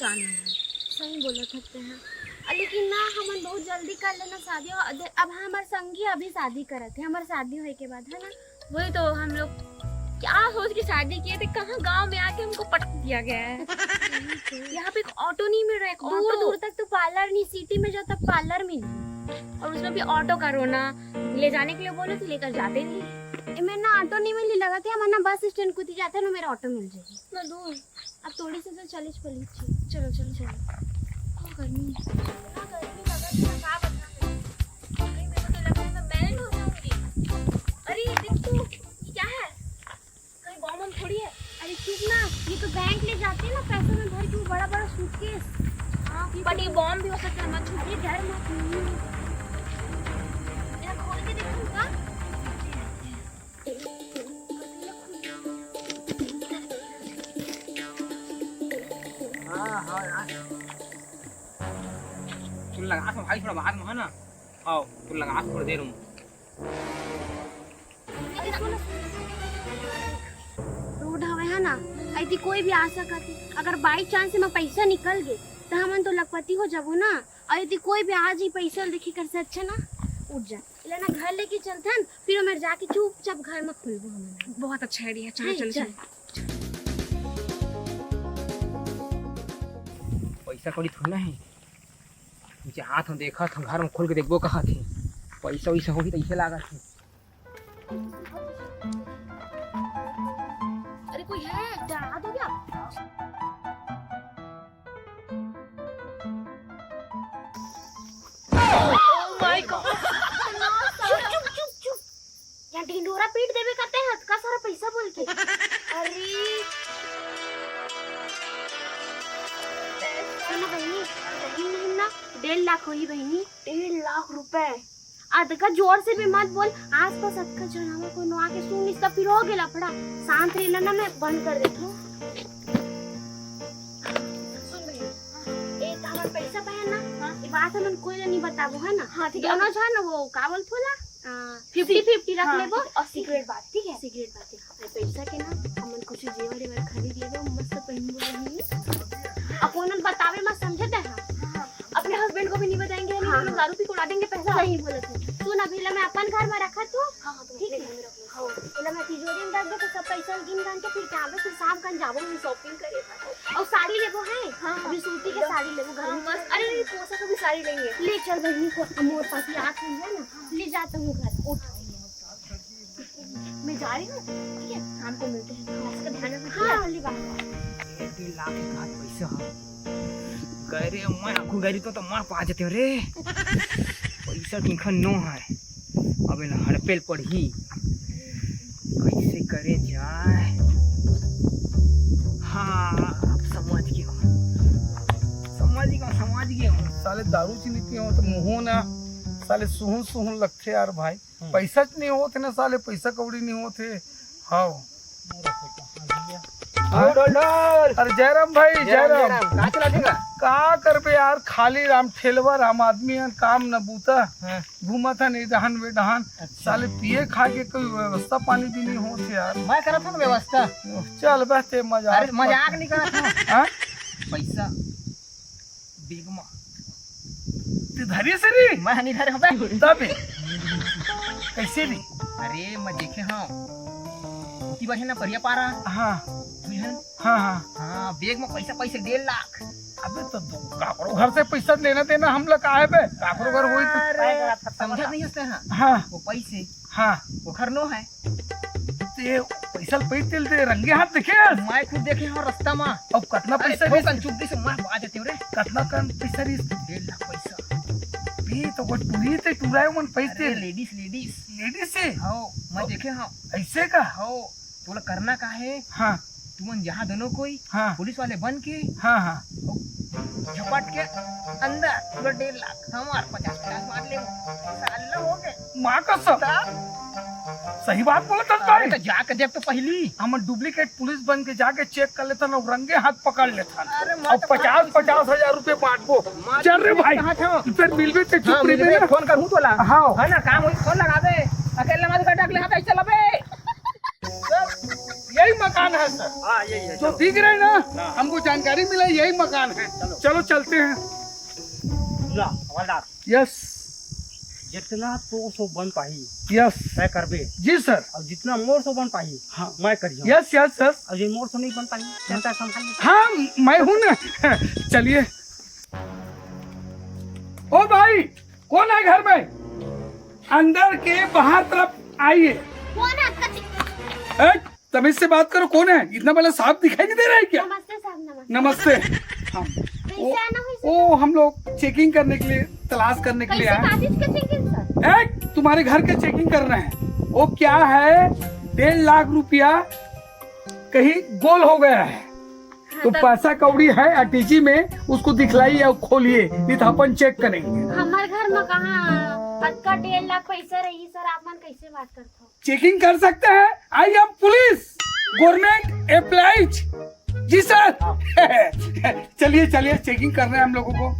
नुकसान है। सही बोला सकते हैं, लेकिन ना हम बहुत जल्दी कर लेना शादी। अब हमारे संगी अभी शादी करे थे, हमारे शादी होने के बाद, है ना। वही तो हम लोग क्या सोच के शादी किए थे, कहाँ गांव में आके हमको पटक दिया गया है। यहाँ पे एक ऑटो नहीं मिल रहा है, दूर दूर तक तो पार्लर नहीं, सिटी में जाता पार्लर में नहीं, और उसमें भी ऑटो का रोना। ले जाने के लिए बोले थे, लेकर जाते नहीं। मैं ना ऑटो नहीं मिली लगा थे, हमारे ना बस स्टैंड कुछ जाते ना, मेरा ऑटो मिल जाएगी। इतना दूर अब थोड़ी सी तो 40-45। चलो चलो चलो। क्या करनी अरे देख तू, ये क्या है? कहीं बॉम्ब हम थोड़ी है। अरे चुप ना, ये तो बैंक ले जाते हैं ना पैसों में भर के, वो बड़ा बड़ा सूटकेस। हाँ बट ये बॉम्ब भी हो सकता है, मत छू। ये डर मत। मेरा खोल के देखूंगा। हाँ यार, तुम लगा तो भाई थोड़ा बाहर में है ना। आओ तुम लगा थोड़ी देर में। रोड हवे है ना, ऐसी कोई भी आ सकती। अगर बाई चांस से मैं पैसा निकल गए तो हमन तो लखपति हो जाबो ना। और यदि कोई भी आज ही पैसा देखी कर से अच्छा ना उठ जा लेना, घर लेके चलते हैं, फिर मैं जाके चुपचाप घर में खुलबो हम। बहुत अच्छा आइडिया, चलो चलो चलो। पैसा कौड़ी थोड़ा है, मुझे हाथ में देखा था, घर में खोल के देखबो कहा थी। पैसा वैसा होगी तो ऐसे लागा थी। अरे कोई है, डरा दो क्या? Oh my God! चुप चुप चुप, यहाँ ढिंडोरा पीट देवे करते हैं का सारा पैसा बोल के। अरे सुनो बहनी, नहीं ना 1.5 लाख हुई बहनी, 1.5 लाख रुपए। अदका जोर से भी मत बोल, आस पास अदका चढ़ावा कोई नो आके सुन इसका, फिर हो गया लफड़ा। शांत रह ना, मैं बंद कर देता हूँ। सुन बहनी, एक हमारा पैसा पाया ना, ये बात हम कोई नहीं बताबो, है ना। हाँ ठीक है। दोनों छा ना वो का बोल थोला 50-50 रख लेबो। और सीक्रेट बात, ठीक है? सीक्रेट बात है, पैसा के ना हमन कुछ जेवर वेवर खरीद लेबो, मस्त पहन बोलही। अपन बतावे मत, समझे थे? हां, अपने हस्बैंड को भी नहीं बताएंगे, नहीं तो लोग दारू पी के उड़ा देंगे पैसा। सही बोले थे। सुन अभी मैं अपन घर में रखा तू। हाँ ठीक है, हां बोला मैं तिजोरी में रख दे, तो सब पैसा गिन गान के फिर जाबे, फिर शाम कन जाबो हम शॉपिंग करे। और साड़ी लेबो है। हाँ अभी सूती के साड़ी लेबो घर में मस्त। अरे नहीं, पोसा का भी साड़ी लेंगे। ले चल बहनी को, मोर पास याद है ना, ले जाता हूँ घर। उठ मैं जा रही हूँ, ठीक है? शाम को मिलते हैं, इसका ध्यान रखना। हाँ वाली बात। 1.5 लाख के हाथ पैसा गए रे, मैं आखू गई तो मार पा जाते रे। पैसा किखन नो है, अबे ना हड़पेल पड़ी, कैसे करे जाए। हाँ अब समझ गया हूँ। साले दारू चीनी पिए हो तो मुँह ना साले सुहन लगते यार भाई। पैसा नहीं होते ना साले, पैसा कौड़ी नहीं होते। हाँ अरे जयराम भाई, जयराम का करबे यार, खाली राम ठेलवा राम आदमी है, काम न बूता घूमा था नहीं डहान वे डहान। साले पिए खा के कोई व्यवस्था पानी भी नहीं होते यार। मैं करा था ना व्यवस्था। चल बहते मजाक नहीं करा था। हाँ? पैसा बिगमा धरिए से रे मैं नहीं धरे हबे तबे कैसे रे। अरे मैं देखे हाँ की बात है ना परिया पारा। हाँ तुझन हाँ हाँ हाँ बैग में पैसा 1.5 लाख। अबे तो काकरो घर से पैसा लेना देना हम लोग काहे बे, काकरो घर वही तो समझा नहीं हंसते हैं। हाँ वो पैसे हाँ वो घर नो है, ते पैसा पैसे दे रंगे हाथ देखे मैं खुद देखे हाँ रास्ता में। अब कितना पैसा अरे ठोकन चुप्पी से मार आ जाते हो रे। कितना कन पैसा री 1.5 लाख पैसा भी तो वो पूरी ते टुराए मन पैसे अरे लेडीज से हाँ मैं देखे हाँ ऐसे का। हाँ तो बोला करना का है, हाँ तुमन जहाँ दोनों कोई हाँ पुलिस वाले बन के हाँ हाँ झपट के अंदर पूरा 1.5 लाख हमार 50-50 मार ले साल हो गए। माँ का सब सही बात बोला था भाई। तो जाके देख तो पहली हम डुप्लीकेट पुलिस बन के जाके चेक कर लेता ना, रंगे हाथ पकड़ लेता। अरे अब 50-50 हजार रुपए बांटबो। चल रे भाई फिर मिलबे ते चुप रही मैं फोन कर हूं तोला। हाँ है ना काम हुई फोन लगा दे, अकेले मत कटक ले हाथ चला बे। यही मकान मकान है सर। हाँ यही है। जो दिख रहे हैं ना, हमको जानकारी मिला यही मकान है। चलो चलते हैं। हवलदार यस जितना तो सो बन पाही यस तय करबे जी सर। और जितना मोर सो बन पाही हाँ मैं करियो। Yes yes sir. और जो मोर सो नहीं बन पाही क्या संभाल। हाँ मैं हूँ ना। चलिए। ओ भाई कौन है घर में? अंदर के बाहर तरफ आइए। कौन है आपका? तमीज से बात करो। कौन है? इतना बड़ा साहब दिखाई नहीं दे रहा है क्या? नमस्ते साहब, नमस्ते। नमस्ते। हाँ कैसे आना हुई सर? ओ हम लोग चेकिंग करने के लिए, तलाश करने के लिए कैसे आए। कागज के चेकिंग सर? तुम्हारे घर के चेकिंग कर रहे हैं। वो क्या है, 1.5 लाख रुपया कहीं गोल हो गया है। तो पैसा कौड़ी है आरटीजी में, उसको दिखलाइए और खोलिए, नहीं तो अपन चेक करेंगे। हमारे घर में कहाँ पक्का 1.5 लाख पैसा रही सर? आप मन कैसे बात करते हो? चेकिंग कर सकते हैं। I am police, government employees. जी सर। चलिए चलिए, चेकिंग कर रहे हैं हम लोगों को।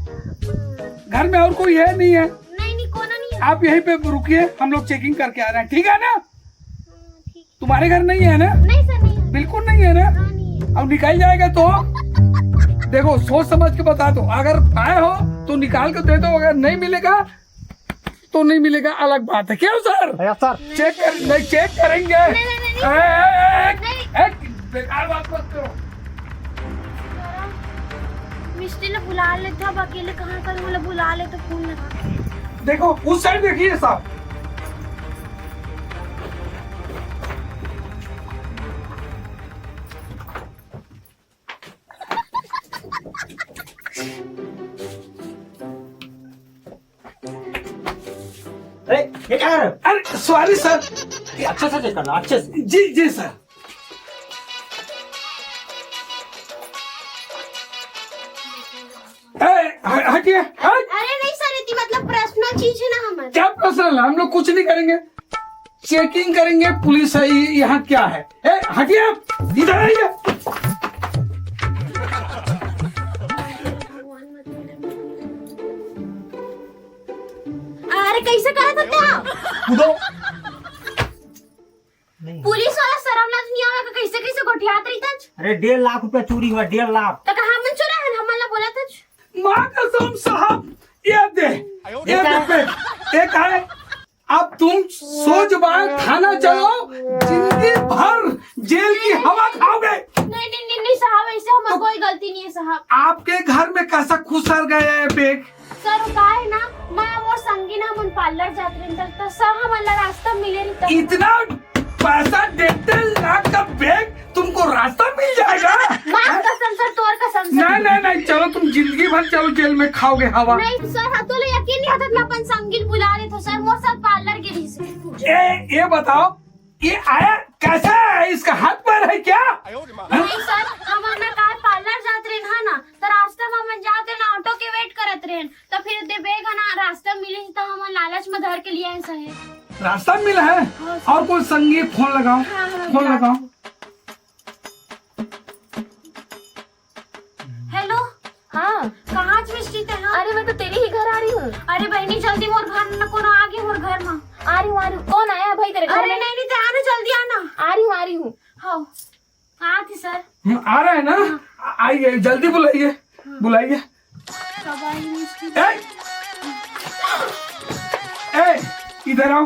घर में और कोई है? नहीं है। नहीं कोना नहीं है। आप यहीं पे रुकिए, हम लोग चेकिंग करके आ रहे हैं। ठीक है ना? ठीक। तुम्हारे घर नहीं है ना? नहीं सर, नहीं है। बिल्कुल नहीं है ना? हाँ, नहीं है। अब निकल जाएगा तो देखो, सोच समझ के बता दो। अगर पाए हो तो निकाल के दे दो, अगर नहीं मिलेगा तो नहीं मिलेगा, अलग बात है। क्यों सर? सर चेक करेंगे। नहीं। बेकार बात मत करो। मिस्त्री ने बुला ले था, अब अकेले कहाँ कर, बोले बुला ले तो फोन लगा। देखो उस साइड देखिए साहब। अरे ये क्या है? अरे सॉरी सर। अच्छे से चेक करना, अच्छे से। जी जी सर। हटिए। अरे नहीं सर, इतनी मतलब पर्सनल चीज है ना हमारे। क्या पर्सनल? हम लोग कुछ नहीं करेंगे, चेकिंग करेंगे। पुलिस है यहाँ। क्या है? हटिए आप, इधर आइए। अरे कैसे करा था? कूदो। पुलिस वाला शर्म लाज नहीं आवे? कैसे कैसे गोठियात रही था? अरे 1.5 लाख रुपया चोरी हुआ, 1.5 लाख। तो कहाँ मन चुरा है? हमला बोला था। माँ कसम साहब, ये दे एक है। अब तुम सोच बार थाना चलो, जिंदगी भर जेल की हवा खाओगे। नहीं साहब, ऐसे हमारी कोई गलती नहीं है साहब। आपके घर में कैसा खुसर गया है बैग? सर का है ना, मैं और संगी ना मन पार्लर जाते रही तो सर हमारा रास्ता मिले रही। इतना पैसा 1.5 लाख का बैग, तुमको रास्ता मिल जाएगा? माँ कसम सर, तोर कसम सर। नहीं, चलो तुम जिंदगी भर चलो जेल में खाओगे हवा। नहीं सर, तो यकीन नहीं होता। मैं अपन संगी बुला रहे थे सर, मोर साथ पार्लर के लिए। ये बताओ, ये आया कैसा है? इसका हाथ पैर है क्या? नहीं सर, हमारा कार पार्लर जाते रहे ना तो रास्ता में हम जाते ना ऑटो के वेट करत रहे, तो फिर दे बेग ना रास्ता मिली तो हम लालच में धर के लिए आए सहे। रास्ता मिला है? और कोई संगीत फोन लगाओ। फोन लगाओ। हेलो। हाँ कहाँ मिस्टी थे? हाँ अरे मैं तो तेरे ही घर आ रही हूँ। अरे बहनी जल्दी मोर घर न कोनो आगे मोर घर में। आ रही हूँ। कौन आया भाई तेरे घर अरे में? नहीं आना, जल्दी आना। आ रही हूँ। हाँ कहाँ थी सर? आ रहे हैं ना? आइए, जल्दी बुलाइए। कब आई मिस्टी? इधर आओ।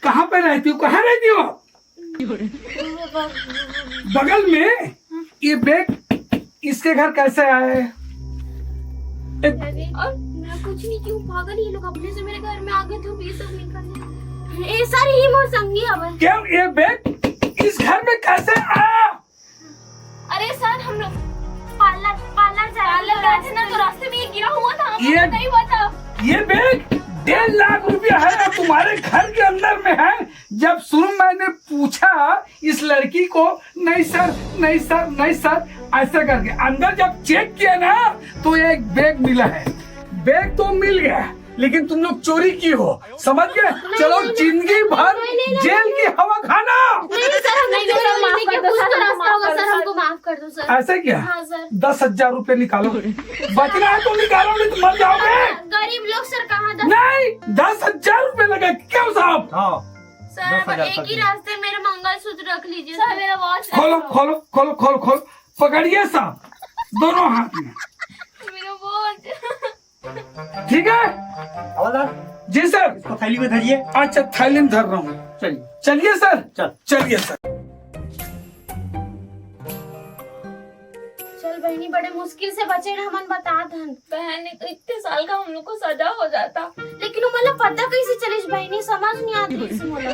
कहाँ पे रहती हो? कहाँ रहती हो? बगल में। ये बैग इसके घर कैसे आए? मैं कुछ नहीं, क्यों पागल, ये लोग अपने से मेरे घर में आ गए थे, ये सब नहीं करने। ए सर, ही मोर संगी अब। क्या ये बैग इस घर में कैसे आया? अरे सर हम लोग पार्लर गए थे ना, तो रास्ते में ये गिरा हुआ था। ये हमको नहीं हुआ था। ये बैग 1.5 लाख रुपया है और तुम्हारे घर के अंदर में है। जब शुरू मैंने पूछा इस लड़की को, नहीं सर ऐसा करके अंदर जब चेक किया ना तो एक बैग मिला है। बैग तो मिल गया, लेकिन तुम लोग चोरी की हो, समझ गए? चलो जिंदगी भर जेल की हवा खाना। नहीं सर, हम नहीं सर, माफ कर दो सर, रास्ता होगा सर, हमको माफ कर दो सर। ऐसा क्या? हाँ सर। 10,000 रुपए निकालो। बचना है तो निकालो, नहीं तो मर जाओगे। गरीब लोग सर कहाँ नहीं, 10,000 रुपए लगे। क्यों साहब? हाँ सर, अब एक ही रास्ते मेरे मंगलसूत्र रख लीजिए सर मेरा वॉच खोलो खोलो खोलो खोलो खोलो, पकड़िए साहब दोनों हाथ में, मेरा वॉच। ठीक है जी सर। इसको थैली में धरिए। अच्छा थैली में धर रहा हूँ, चलिए चलिए सर, चलिए सर। चल बहनी, बड़े मुश्किल से बचे हैं, हमन बता धन। बहन तो इतने साल का हम लोग को सजा हो जाता, लेकिन मतलब पता कैसे चलिस बहनी, समझ नहीं आती इसे मोला।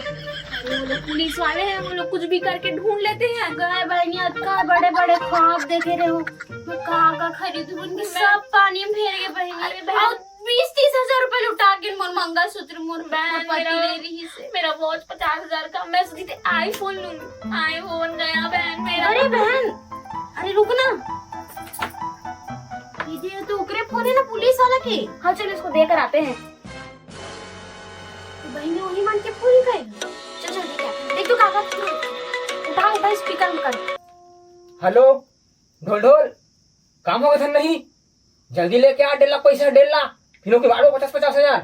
वो लोग पुलिस वाले हैं, वो लोग कुछ भी करके ढूंढ लेते हैं। गए बहनी, अक्का बड़े बड़े ख्वाब देखे रहे हो, मैं कहाँ खरीदू, उनके सब पानी में फेर गए बहनी। और 20-30 हजार रुपए लुटा के मोर मंगलसूत्र मोर बहन पति मेरा ले रही से। मेरा वॉच 50,000 का, मैं सोची थी आईफोन लूंगी, आईफोन गया बहन मेरा। अरे बहन, अरे रुक ना, ये तो उकरे फोन है ना पुलिस वाला के। हाँ चलो इसको देकर आते हैं। तो बहनी वही मान के पूरी गई। चल चल देख तो काका, उठा स्पीकर में कर। हेलो ढोल ढोल, काम होगा धन नहीं, जल्दी लेके आ, 1.5 लाख पैसा, 1.5 लाख, फिर के बाद 50-50 हजार,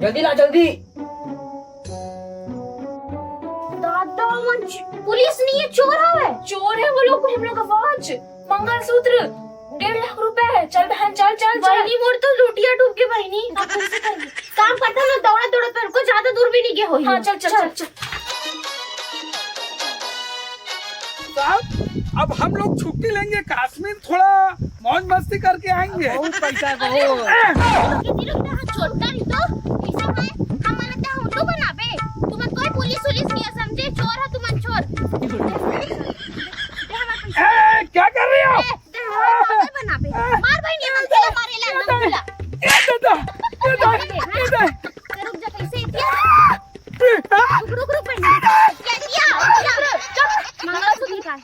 जल्दी ला जल्दी। दादा मन पुलिस नहीं है, चोर है। चोर है वो लोग, हम लोग का वॉच मंगलसूत्र 1.5 लाख रुपए है। चल बहन चल चल चल। बहनी मोर तो लुटिया डूब के बहनी, अब कैसे करेंगे? काम करता ना, दौड़ा दौड़ा पर को ज्यादा दूर भी नहीं गए हो। हाँ चल चल चल चल। साहब अब हम लोग छुट्टी लेंगे, कश्मीर थोड़ा मौज मस्ती करके आएंगे। बहुत पैसा है कितनी लोग हाथ छोड़ता नहीं तो ऐसा है, हमारा तो हम लोग बनाबे, तुम कोई पुलिस नहीं है समझे, चोर है तुम चोर। क्या कर रही हो? बनाबे मार बहनी, हम तो मारे ला ना बोला। रुक जा, कैसे इतिया रुक बहनी, क्या किया मंगलसूत्र निकाल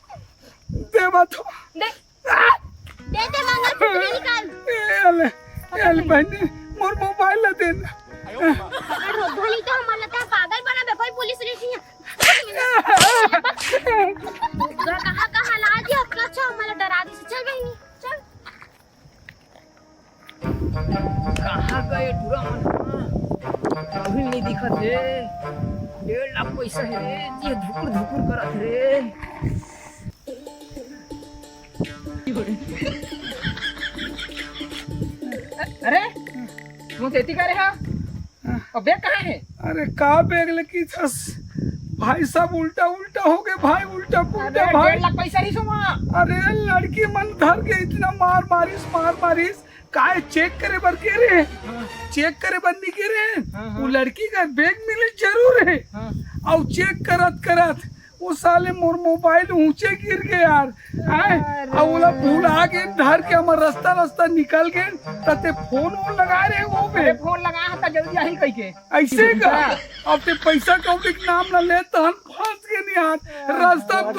दे मत दे मंगलसूत्र निकाल। एले बहनी मोर मोबाइल ला देना। धोनी तो हमारा तो पागल बना बे, कोई पुलिस नहीं है। कहाँ ला दिया अपना, अच्छा हमारा डरा दी। चल बहनी चल। कहाँ गए पूरा अभी नहीं दिखत है, 1.5 लाख पैसा है रे, ये धुकुर धुकुर करत रे। अरे तुम खेती करे हा, और बैग कहाँ है? अरे का बैग लेके थस भाई, सब उल्टा उल्टा हो गए भाई, उल्टा पुल्टा भाई। 1.5 लाख पैसा नहीं सुमा। अरे लड़की मन धर के इतना मार मारिस काहे चेक करे बर के रे, चेक करे बर नहीं के रे, वो लड़की का बैग मिले जरूर है। और चेक करत करत वो साले मोर मोबाइल ऊंचे गिर गए यार, और वो भूल आ गए धर के, हमार रास्ता निकल गए, तते फोन लगा रहे वो पे, फोन लगा था जल्दी आई कह के ऐसे का। अब ते पैसा कौड़ी के नाम न ले तो हम फंस गए नहीं यार। रास्ता में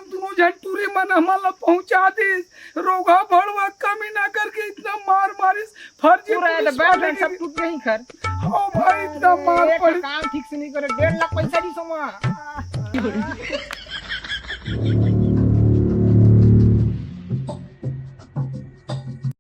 दोनों झन टूरी मन हमारा पहुंचा दी, रोगा भड़वा कमी ना करके इतना मार मारिस, फर्जी सब टूट गई खर। ओ भाई इतना मार पड़ी, काम ठीक से नहीं करे, 1.5 लाख पैसा नहीं सुमा।